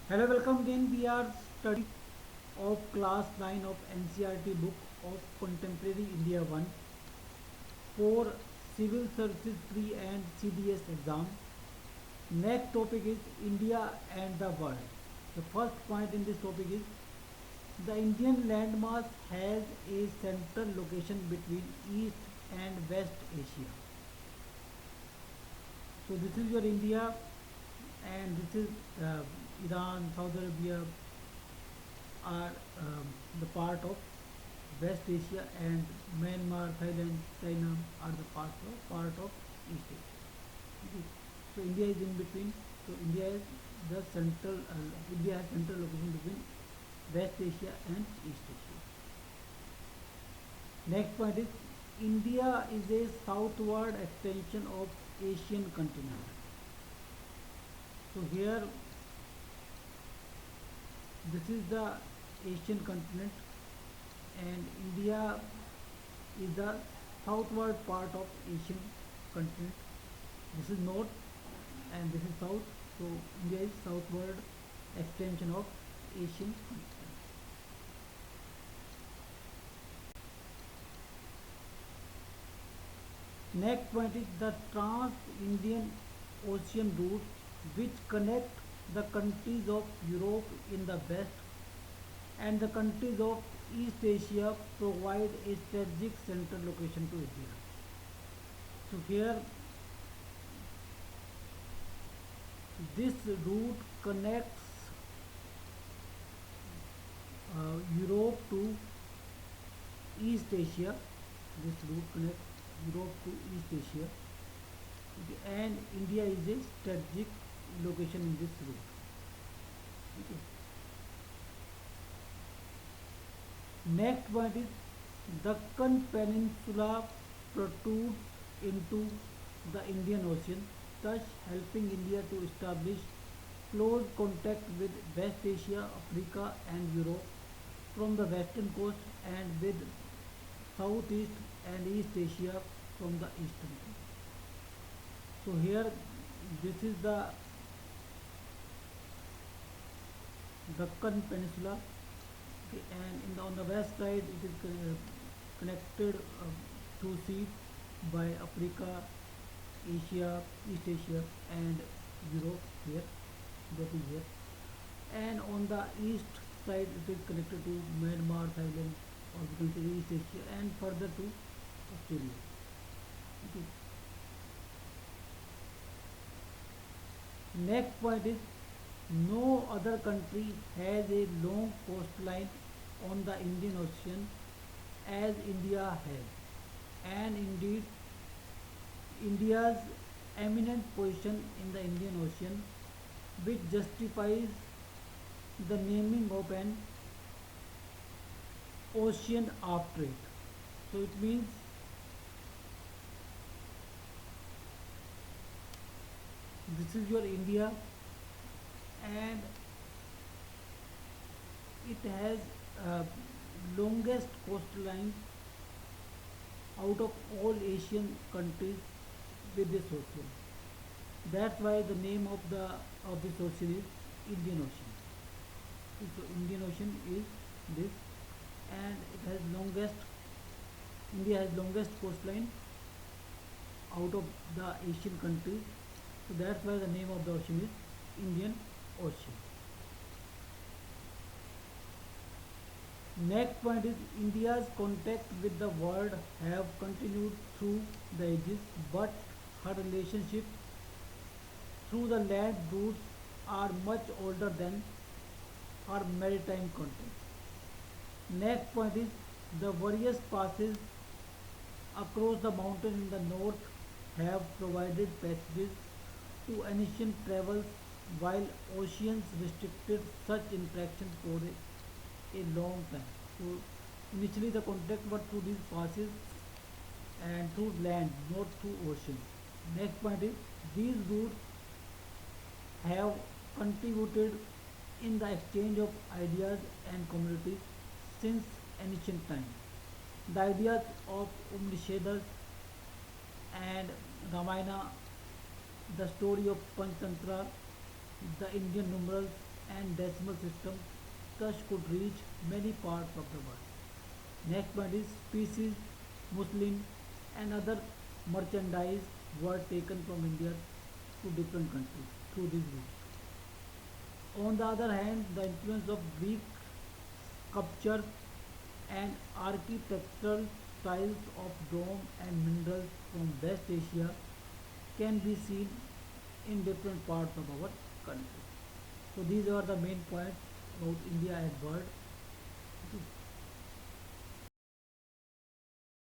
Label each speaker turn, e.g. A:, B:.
A: Hello, welcome again. We are studying of class 9 of NCRT book of Contemporary India 1 for Civil Services Pre and CDS exam. Next topic is India and the world. The first point in this topic is the Indian landmass has a central location between East and West Asia. So this is your India and this is Iran, Saudi Arabia, are the part of West Asia, and Myanmar, Thailand, China are the part of East Asia. Okay. So India is in between. So India is the central. India has central location between West Asia and East Asia. Next point is India is a southward extension of Asian continent. So here this is the Asian continent, and India is the southward part of Asian continent. This is north and this is south. So India is southward extension of Asian continent. Next point is the Trans-Indian Ocean route, which connect the countries of Europe in the west and the countries of East Asia, provide a strategic central location to India. So here this route connects Europe to East Asia. This route connects Europe to East Asia. Okay, and India is a strategic location in this route. Okay. Next point is Deccan Peninsula protrudes into the Indian Ocean, thus helping India to establish close contact with West Asia, Africa, and Europe from the western coast, and with Southeast and East Asia from the eastern coast. So here this is the Deccan Peninsula, okay, and on the west side it is connected to sea by Africa, Asia, East Asia, and Europe here. That is here, and on the east side it is connected to Myanmar, Thailand, or we can say East Asia, and further to Australia. Okay. Next point is no other country has a long coastline on the Indian Ocean as India has, and indeed India's eminent position in the Indian Ocean, which justifies the naming of an ocean after it. So it means this is your India, and it has longest coastline out of all Asian countries with this ocean. That's why the name of this ocean is Indian Ocean. So Indian Ocean is this, and it has longest. India has longest coastline out of the Asian countries. So that's why the name of the ocean is Indian Ocean. Next point is India's contact with the world have continued through the ages, but her relationship through the land routes are much older than her maritime contact. Next point is the various passes across the mountain in the north have provided passages to ancient travels, while oceans restricted such interaction for a long time. So initially the contact was through these passes and through land, not through oceans. Next point is these routes have contributed in the exchange of ideas and communities since ancient times. The ideas of Upanishads and Ramayana, the story of Panchatantra, the Indian numerals, and decimal system thus could reach many parts of the world. Next one is species, muslin, and other merchandise were taken from India to different countries through these routes. On the other hand, the influence of Greek sculpture and architectural styles of dome and minerals from West Asia can be seen in different parts of our country. So these are the main points about India and world.